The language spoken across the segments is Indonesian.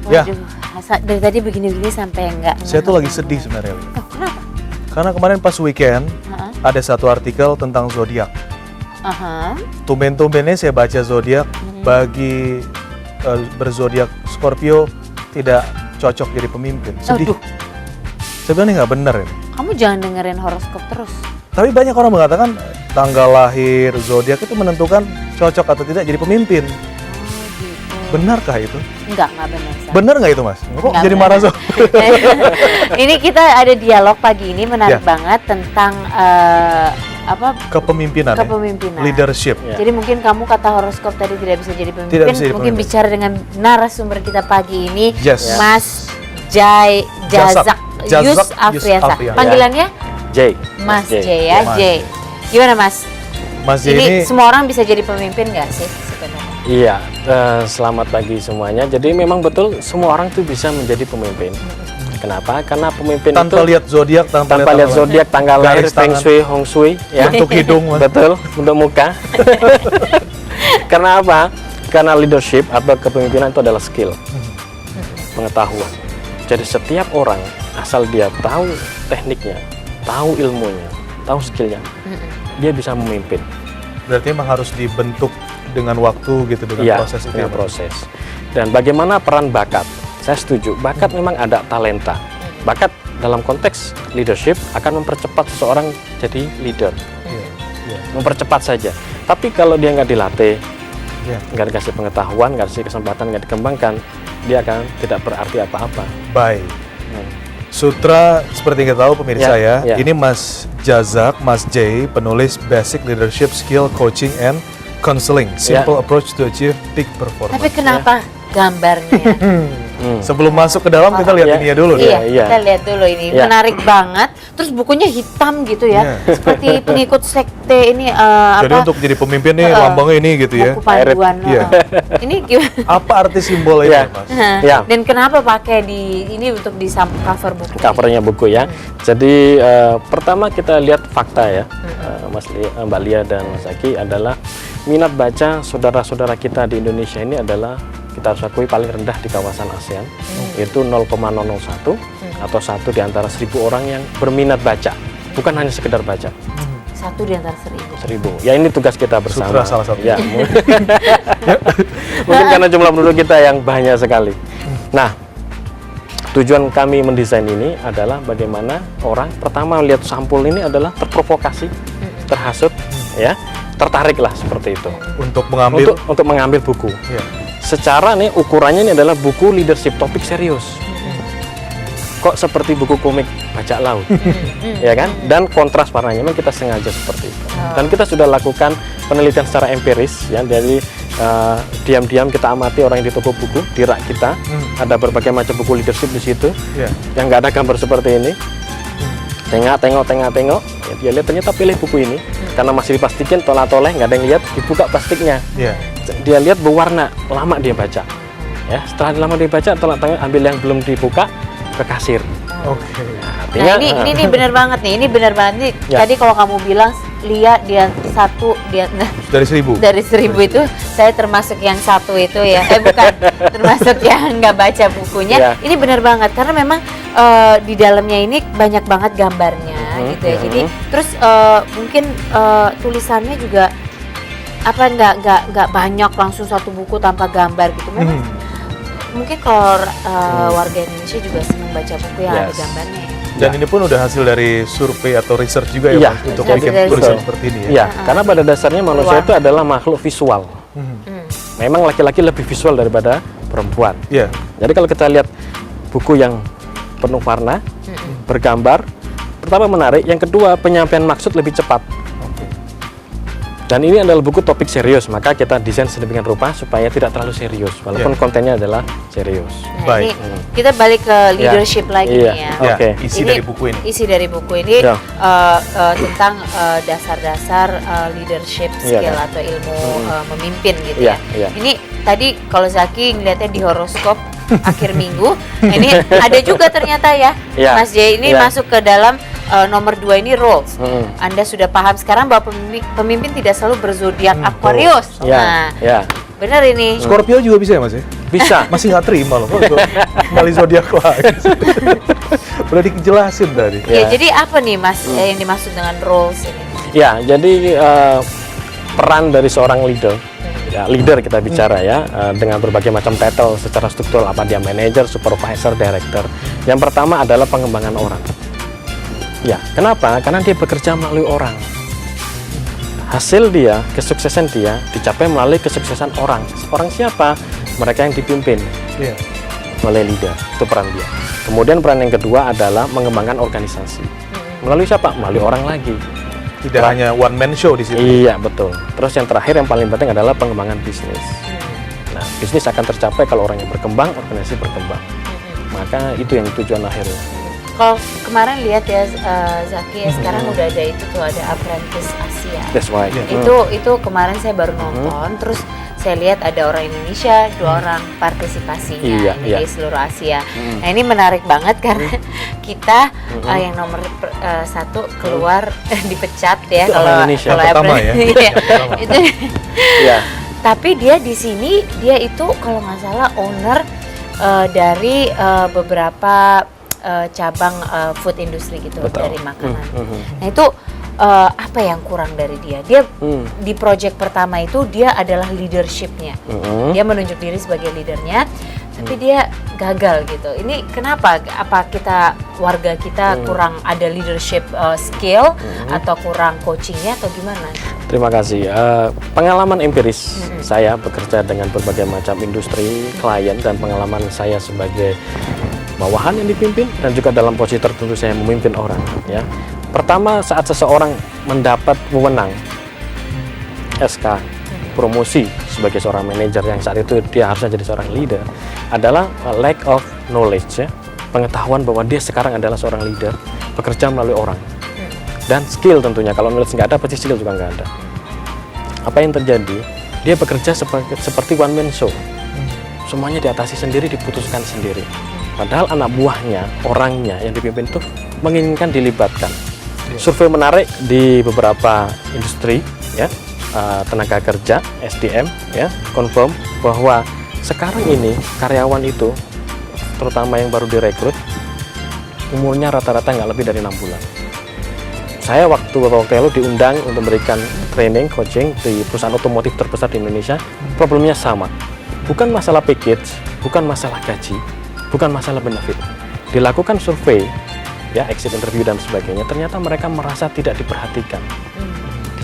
Ya. Waduh, dari tadi begini-begini sampai enggak. Saya tuh lagi sedih sebenarnya. Oh, kenapa? Karena kemarin pas weekend ada satu artikel tentang zodiak. Tumben-tumbennya saya baca zodiak, bagi berzodiak Scorpio tidak cocok jadi pemimpin. Sedih. Aduh. Saya bilang ini nggak benar ini. Kamu jangan dengerin horoskop terus. Tapi banyak orang mengatakan tanggal lahir, zodiak itu menentukan cocok atau tidak jadi pemimpin. Benarkah itu? Enggak benar. Benar nggak itu, Mas? Kok Nggak jadi benar. marah so? Ini kita ada dialog pagi ini menarik banget tentang Kepemimpinan. Leadership. Jadi mungkin kamu kata horoskop tadi tidak bisa jadi pemimpin. Tidak bisa jadi mungkin pemimpin. bicara dengan narasumber kita pagi ini, Yes. Mas Jazak Yus Afriansa. Panggilannya J. Mas J ya, Mas J. Gimana Mas? Mas J Ini ini semua orang bisa jadi pemimpin nggak sih sebenarnya? Iya, selamat pagi semuanya. Jadi memang betul semua orang tuh bisa menjadi pemimpin. Kenapa? Karena pemimpin tanpa itu lihat zodiak, tanpa lihat zodiak, tanggal lahir, garis feng tangan, shui, hong shui, ya. bentuk hidung, Mas. Betul, bentuk muka. Karena apa? Karena leadership atau kepemimpinan itu adalah skill, pengetahuan. Jadi setiap orang asal dia tahu tekniknya, tahu ilmunya, tahu skillnya, dia bisa memimpin. Berarti emang harus dibentuk dengan waktu gitu, dengan Iya, proses itu. dengan proses. Dan bagaimana peran bakat? Saya setuju, bakat memang ada talenta. Bakat dalam konteks leadership akan mempercepat seseorang jadi leader. Mempercepat saja. Tapi kalau dia nggak dilatih, nggak dikasih pengetahuan, nggak dikasih kesempatan, nggak dikembangkan, dia akan tidak berarti apa-apa. Baik. Sutra seperti yang kita tahu pemirsa ini Mas Jazak, Mas J, penulis Basic Leadership Skill Coaching and Counseling, Simple Approach to Achieve Peak Performance. Tapi kenapa gambarnya? Sebelum masuk ke dalam kita lihat ini ya dulu. Iya, kita lihat dulu ini. Menarik banget. Terus bukunya hitam gitu ya. Seperti pengikut sekte ini Jadi untuk jadi pemimpin nih lambangnya ini gitu ya. Buku panduan. Ini gimana? Apa arti simbol itu, Mas? Dan kenapa pakai ini untuk di cover buku? Covernya buku ya. Jadi pertama kita lihat fakta ya, Mbak Lia dan Mas Aki, adalah minat baca saudara-saudara kita di Indonesia ini adalah, kita harus akui, paling rendah di kawasan ASEAN, yaitu 0,001 atau 1 di antara 1000 orang yang berminat baca, bukan hanya sekedar baca. 1 di antara 1000. Ya ini tugas kita bersama. Sutra salah satu. Ya, mungkin karena jumlah penduduk kita yang banyak sekali. Nah, tujuan kami mendesain ini adalah bagaimana orang pertama lihat sampul ini adalah terprovokasi, terhasut, ya, tertariklah seperti itu. Untuk mengambil Untuk mengambil buku. Secara nih ukurannya ini adalah buku leadership, topik serius. Kok seperti buku komik bajak laut, ya kan? Dan kontras warnanya memang kita sengaja seperti itu. Dan kita sudah lakukan penelitian secara empiris, ya, dari diam-diam kita amati orang yang di toko buku, di rak kita ada berbagai macam buku leadership di situ, yang nggak ada gambar seperti ini. Tengok, ya, dia lihat ternyata pilih buku ini karena masih diplastikin, toleh-toleh, nggak ada yang lihat, dibuka plastiknya. Dia lihat berwarna, lama dia baca. Ya, setelah lama dia baca, tolak-toleh, ambil yang belum dibuka ke kasir. Nah, ini benar banget nih. Ini benar banget nih. Tadi kalau kamu bilang lihat dia dari 1000. Dari 1000 itu saya termasuk yang 1 itu ya. Bukan, termasuk yang nggak baca bukunya. Ini benar banget karena memang di dalamnya ini banyak banget gambarnya gitu ya. Jadi terus mungkin tulisannya juga nggak banyak, langsung satu buku tanpa gambar gitu. Memang mungkin kalau warga Indonesia juga senang baca buku yang ada gambarnya. Dan ini pun udah hasil dari survei atau research juga ya, Mas, untuk bikin tulisan seperti ini ya. Karena pada dasarnya manusia itu adalah makhluk visual. Memang laki-laki lebih visual daripada perempuan. Jadi kalau kita lihat buku yang penuh warna, bergambar, pertama menarik, yang kedua penyampaian maksud lebih cepat. Dan ini adalah buku topik serius, maka kita desain sedemikian rupa supaya tidak terlalu serius, walaupun kontennya adalah serius. Nah, ini kita balik ke leadership lagi nih ya. Isi dari buku ini. Isi dari buku ini tentang dasar-dasar leadership skill atau ilmu memimpin gitu ya. Ini tadi kalau Zaki ngeliatnya di horoskop akhir minggu, ini ada juga ternyata ya, Mas J ini masuk ke dalam nomor 2 ini roles. Anda sudah paham sekarang bahwa pemimpin tidak selalu berzodiak Aquarius. Benar ini. Scorpio juga bisa ya, Mas ya? Bisa. Masih nggak terima loh, kok kembali zodiak lagi. Udah dijelasin tadi. Ya, jadi apa nih Mas yang dimaksud dengan roles ini? Ya, jadi peran dari seorang leader, ya leader kita bicara ya, dengan berbagai macam title secara struktural, apa dia manager, supervisor, director. Yang pertama adalah pengembangan orang. Ya, kenapa? Karena dia bekerja melalui orang. Hasil dia, kesuksesan dia dicapai melalui kesuksesan orang. Orang siapa? Mereka yang dipimpin oleh leader. Itu peran dia. Kemudian peran yang kedua adalah mengembangkan organisasi. Melalui siapa? Melalui orang lagi. Tidak hanya one man show di situ. Iya, betul. Terus yang terakhir yang paling penting adalah pengembangan bisnis. Nah, bisnis akan tercapai kalau orangnya berkembang, organisasi berkembang. Maka itu yang tujuan akhirnya. Kalau kemarin lihat ya Zaki ya, sekarang udah ada itu tuh, ada Apprentice Asia. That's right. Itu kemarin saya baru nonton, terus saya lihat ada orang Indonesia, 2 orang partisipasinya dari seluruh Asia. Nah, ini menarik banget karena kita yang nomor 1 keluar dipecat ya, kalau pertama ya. Itu. Tapi dia di sini dia itu kalau nggak salah owner dari beberapa cabang food industry gitu. Betul. Dari makanan. Nah, itu apa yang kurang dari dia? Dia di project pertama itu dia adalah leadershipnya. Dia menunjuk diri sebagai leadernya, tapi dia gagal gitu. Ini kenapa? Apa warga kita kurang ada leadership skill atau kurang coachingnya atau gimana? Terima kasih. Pengalaman empiris saya bekerja dengan berbagai macam industri, klien, dan pengalaman saya sebagai bawahan yang dipimpin dan juga dalam posisi tertentu saya memimpin orang. Ya, pertama saat seseorang mendapat wewenang SK promosi sebagai seorang manajer yang saat itu dia harusnya jadi seorang leader adalah lack of knowledge, ya, pengetahuan bahwa dia sekarang adalah seorang leader, bekerja melalui orang, dan skill tentunya. Kalau knowledge nggak ada, pasti skill juga nggak ada. Apa yang terjadi? Dia bekerja seperti one man show, semuanya diatasi sendiri, diputuskan sendiri. Padahal anak buahnya, orangnya yang dipimpin itu menginginkan dilibatkan. Survei menarik di beberapa industri, ya, tenaga kerja, SDM, ya, confirm bahwa sekarang ini karyawan itu, terutama yang baru direkrut, umurnya rata-rata nggak lebih dari 6 bulan. Saya waktu lalu diundang untuk memberikan training, coaching di perusahaan otomotif terbesar di Indonesia. Problemnya sama, bukan masalah package, bukan masalah gaji, bukan masalah benefit. Dilakukan survei, ya, exit interview dan sebagainya, ternyata mereka merasa tidak diperhatikan,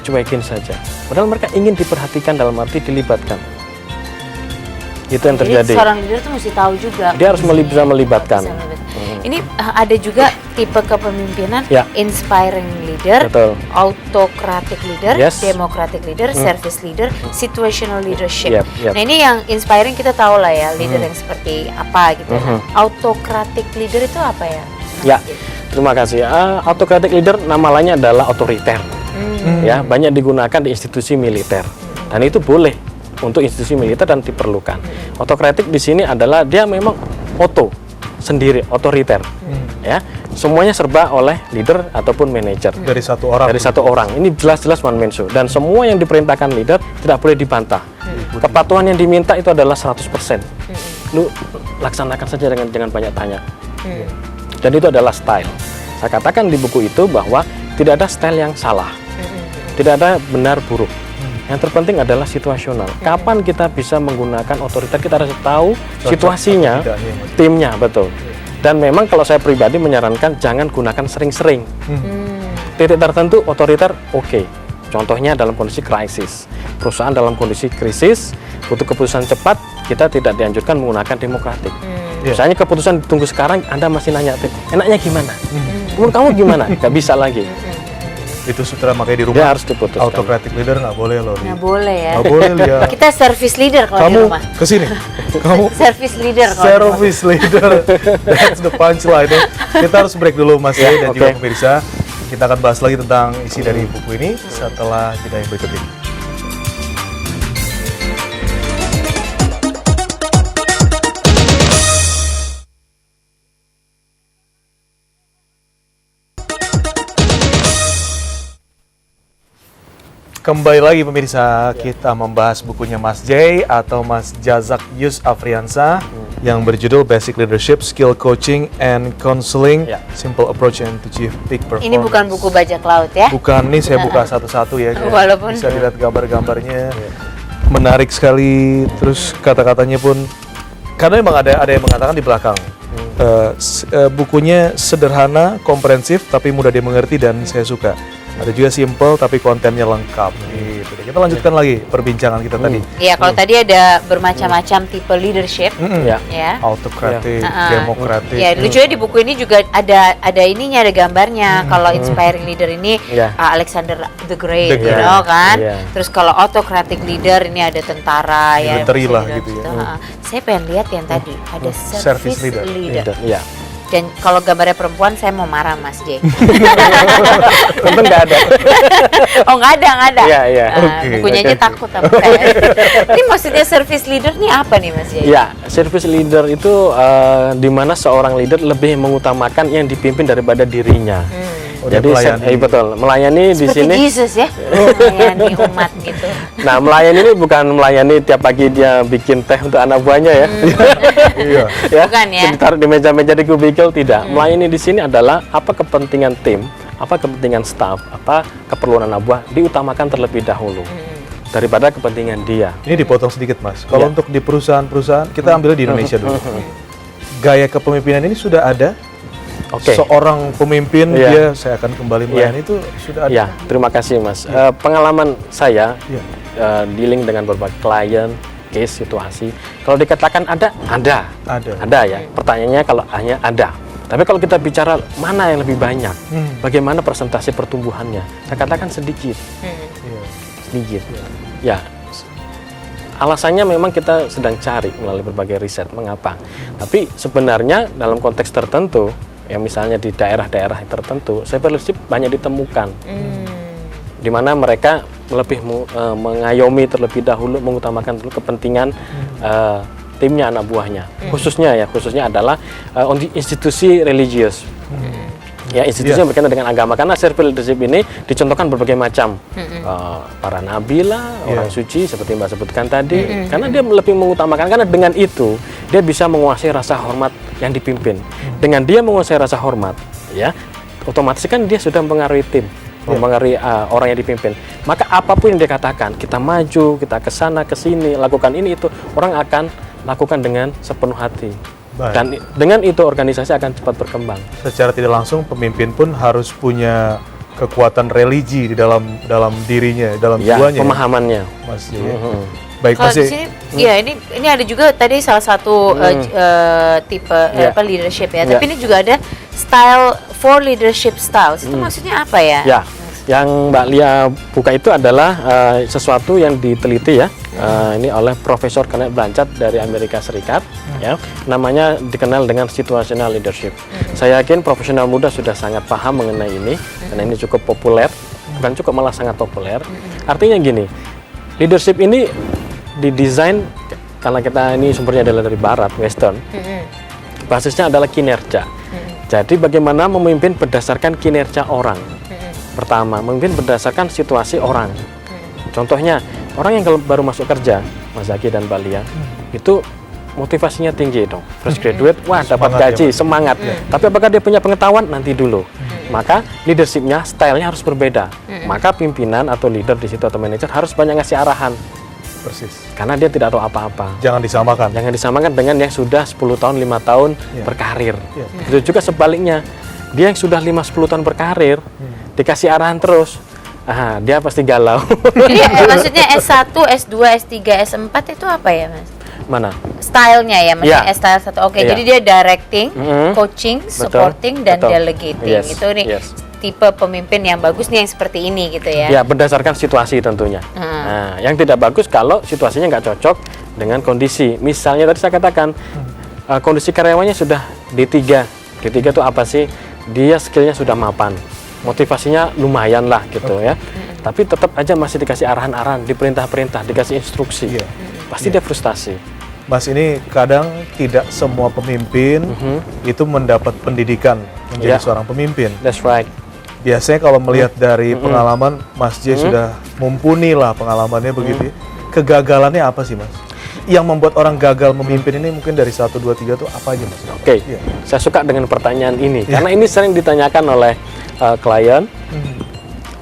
dicuekin saja. Padahal mereka ingin diperhatikan dalam arti dilibatkan. Itu yang terjadi. Jadi seorang leader itu mesti tahu juga. Dia harus bisa melibatkan. Ini ada juga tipe kepemimpinan, inspiring leader, autocratic leader, democratic leader, service leader, situational leadership. Nah, ini yang inspiring kita tahu lah ya, leader yang seperti apa gitu. Autocratic leader itu apa ya? Ya, terima kasih. Autocratic leader nama lainnya adalah otoriter. Ya, banyak digunakan di institusi militer. Dan itu boleh untuk institusi militer dan diperlukan. Autocratic di sini adalah dia memang sendiri, otoriter, ya, semuanya serba oleh leader ataupun manajer dari satu orang. Ini jelas-jelas one man show, dan semua yang diperintahkan leader tidak boleh dibantah. Kepatuhan yang diminta itu adalah 100%. Lu laksanakan saja dengan banyak tanya. Dan itu adalah style. Saya katakan di buku itu bahwa tidak ada style yang salah, tidak ada benar buruk. Yang terpenting adalah situasional. Kapan kita bisa menggunakan otoriter, kita harus tahu situasinya, timnya, betul. Dan memang kalau saya pribadi menyarankan jangan gunakan sering-sering. Titik tertentu otoriter oke. Contohnya dalam kondisi krisis. Perusahaan dalam kondisi krisis, butuh keputusan cepat, kita tidak dianjurkan menggunakan demokratik. Misalnya keputusan ditunggu sekarang, Anda masih nanya, enaknya gimana? Menurut kamu gimana? Gak bisa lagi. Itu sutra, makanya di rumah dia harus diputuskan. Autocratic leader nggak boleh loh. Nggak boleh ya. Nggak boleh lihat. Kita service leader kalau di rumah. Kamu kesini. Kamu service leader kalau service leader. That's the punchline. Kita harus break dulu Mas Yai dan juga pemirsa. Kita akan bahas lagi tentang isi dari buku ini setelah jeda yang berikut ini. Kembali lagi pemirsa, kita membahas bukunya Mas J atau Mas Jazak Yus Afriansa yang berjudul Basic Leadership, Skill Coaching and Counseling, Simple Approach and to Achieve Peak Performance. Ini bukan buku bajak laut ya? Bukan, nih saya buka satu-satu ya. Walaupun bisa dilihat gambar-gambarnya, menarik sekali. Terus kata-katanya pun, karena memang ada yang mengatakan di belakang. Bukunya sederhana, komprehensif, tapi mudah dimengerti dan saya suka. Ada juga simple tapi kontennya lengkap. Gitu. Kita lanjutkan lagi perbincangan kita tadi. Iya, kalau tadi ada bermacam-macam tipe leadership, ya. Autokratik, demokratik. Ya, lucunya di buku ini juga ada ininya, ada gambarnya. Kalau inspiring leader ini Alexander the Great, kan. Terus kalau autocratic leader ini ada tentara, military lah gitu ya. Saya pengen lihat yang tadi ada service leader. Dan kalau gambarnya perempuan, saya mau marah Mas J. Tentu nggak ada. Oh nggak ada. Iya. Bukunya aja takut sama saya. Ini maksudnya service leader nih apa nih Mas J? Ya, service leader itu di mana seorang leader lebih mengutamakan yang dipimpin daripada dirinya. Jadi betul, melayani di sini. Seperti Yesus ya, melayani umat gitu. Nah, melayani ini bukan melayani tiap pagi dia bikin teh untuk anak buahnya ya. Iya. Bukan ya. Ditaruh di meja-meja di kubikel, tidak. Melayani di sini adalah apa kepentingan tim, apa kepentingan staff, apa keperluan anak buah diutamakan terlebih dahulu daripada kepentingan dia. Ini dipotong sedikit Mas. Kalau untuk di perusahaan-perusahaan, kita ambil di Indonesia dulu. Gaya kepemimpinan ini sudah ada. Seorang pemimpin saya akan kembali melayani itu sudah ada. Ya, terima kasih Mas. Pengalaman saya dealing dengan berbagai klien, case, situasi. Kalau dikatakan ada ya. Pertanyaannya kalau hanya ada. Tapi kalau kita bicara mana yang lebih banyak, bagaimana persentase pertumbuhannya, saya katakan sedikit. Sedikit. Ya. Alasannya memang kita sedang cari melalui berbagai riset mengapa. Tapi sebenarnya dalam konteks tertentu, yang misalnya di daerah-daerah tertentu, servant leadership banyak ditemukan, di mana mereka lebih mengayomi terlebih dahulu, mengutamakan dulu kepentingan timnya, anak buahnya, khususnya adalah institusi religius. Ya, institusi yang berkaitan dengan agama, karena servant leadership ini dicontohkan berbagai macam para nabi lah, orang suci seperti Mbak sebutkan tadi, karena dia lebih mengutamakan, karena dengan itu dia bisa menguasai rasa hormat yang dipimpin. Dengan dia menguasai rasa hormat, ya otomatis kan dia sudah mempengaruhi tim, mempengaruhi orang yang dipimpin. Maka apapun yang dia katakan, kita maju, kita kesana kesini, lakukan ini itu, orang akan lakukan dengan sepenuh hati. Baik. Dan dengan itu organisasi akan cepat berkembang. Secara tidak langsung pemimpin pun harus punya kekuatan religi di dalam dirinya, dalam jiwanya. Pemahamannya. Mas. Baik, kalau di sini, ini ada juga tadi salah satu tipe leadership ya. Tapi ini juga ada style for leadership styles. Itu maksudnya apa ya? Ya. Yang Mbak Lia buka itu adalah sesuatu yang diteliti ya, ini oleh Profesor Kenneth Blanchard dari Amerika Serikat, ya, namanya dikenal dengan situational leadership. Saya yakin profesional muda sudah sangat paham mengenai ini, karena ini cukup populer, bukan cukup malah sangat populer. Artinya gini, leadership ini didesain karena kita ini sumbernya adalah dari Barat, Western, basisnya adalah kinerja. Jadi bagaimana memimpin berdasarkan kinerja orang. Pertama, memimpin berdasarkan situasi orang. Contohnya, orang yang baru masuk kerja, Mas Zaki dan Mbak Lia, itu motivasinya tinggi dong. Fresh graduate, wah dapat gaji, semangat. Tapi apakah dia punya pengetahuan? Nanti dulu. Maka leadershipnya, stylenya harus berbeda. Maka pimpinan atau leader di situ atau manajer harus banyak ngasih arahan. Persis. Karena dia tidak tahu apa-apa. Jangan disamakan. Jangan disamakan dengan yang sudah 10 tahun, 5 tahun berkarir. Itu juga sebaliknya. Dia yang sudah 5-10 tahun berkarir, dikasih arahan terus, dia pasti galau. Jadi maksudnya S1, S2, S3, S4 itu apa ya Mas? Mana? Stylenya ya, maksudnya style 1. Oke, jadi dia directing, coaching, supporting, dan delegating. Itu nih tipe pemimpin yang bagus nih yang seperti ini gitu ya. Ya, berdasarkan situasi tentunya. Nah, yang tidak bagus kalau situasinya nggak cocok dengan kondisi. Misalnya tadi saya katakan, kondisi karyawannya sudah D3. D3 itu apa sih? Dia skillnya sudah mapan, motivasinya lumayan lah gitu ya, tapi tetap aja masih dikasih arahan-arahan, diperintah-perintah, dikasih instruksi, pasti dia frustasi. Mas, ini kadang tidak semua pemimpin itu mendapat pendidikan menjadi seorang pemimpin. That's right. Biasanya kalau melihat dari pengalaman Mas J sudah mumpuni lah pengalamannya begitu. Kegagalannya apa sih Mas? Yang membuat orang gagal memimpin ini mungkin dari 1, 2, 3 tuh apa aja Mas? Oke, saya suka dengan pertanyaan ini karena ini sering ditanyakan oleh klien,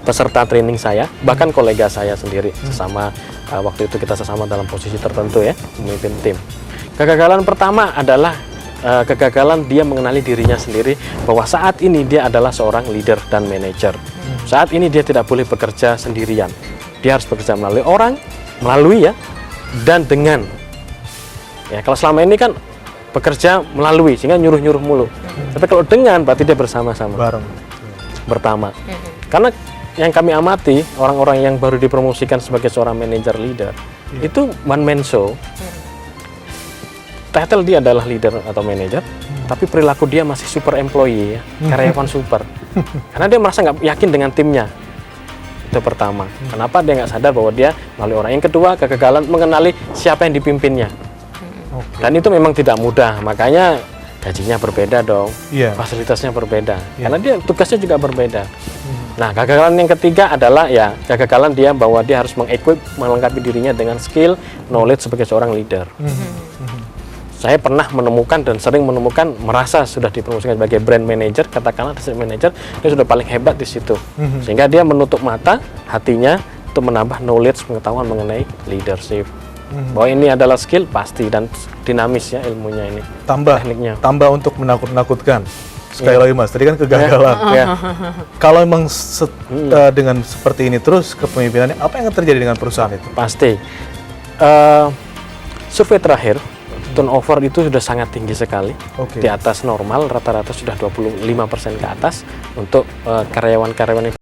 peserta training saya, bahkan kolega saya sendiri sesama waktu itu kita sesama dalam posisi tertentu ya, memimpin tim. Kegagalan pertama adalah kegagalan dia mengenali dirinya sendiri bahwa saat ini dia adalah seorang leader dan manajer. Saat ini dia tidak boleh bekerja sendirian. Dia harus bekerja melalui orang, melalui ya, dan dengan. Ya, kalau selama ini kan bekerja melalui sehingga nyuruh-nyuruh mulu. Tapi kalau dengan berarti dia bersama-sama. Bareng. Pertama. Karena yang kami amati orang-orang yang baru dipromosikan sebagai seorang manajer leader itu one man show. Title dia adalah leader atau manajer, tapi perilaku dia masih super employee ya, karyawan super. Karena dia merasa nggak yakin dengan timnya. Itu pertama. Kenapa dia nggak sadar bahwa dia melalui orang. Yang kedua, kegagalan mengenali siapa yang dipimpinnya. Dan itu memang tidak mudah, makanya gajinya berbeda dong, fasilitasnya berbeda, karena dia tugasnya juga berbeda. Nah, kegagalan yang ketiga adalah ya kegagalan dia bahwa dia harus mengequip, melengkapi dirinya dengan skill, knowledge sebagai seorang leader. Saya pernah menemukan dan sering menemukan merasa sudah dipromosikan sebagai brand manager, katakanlah district manager, dia sudah paling hebat di situ. Sehingga dia menutup mata, hatinya untuk menambah knowledge, pengetahuan mengenai leadership. Bahwa ini adalah skill pasti dan dinamis ya ilmunya ini. Tekniknya. Tambah untuk menakut-nakutkan. Sekali lagi Mas, tadi kan kegagalan. Kalau memang dengan seperti ini terus kepemimpinannya, apa yang akan terjadi dengan perusahaan itu? Pasti. Survei terakhir, turnover itu sudah sangat tinggi sekali, di atas normal, rata-rata sudah 25% ke atas untuk karyawan-karyawan yang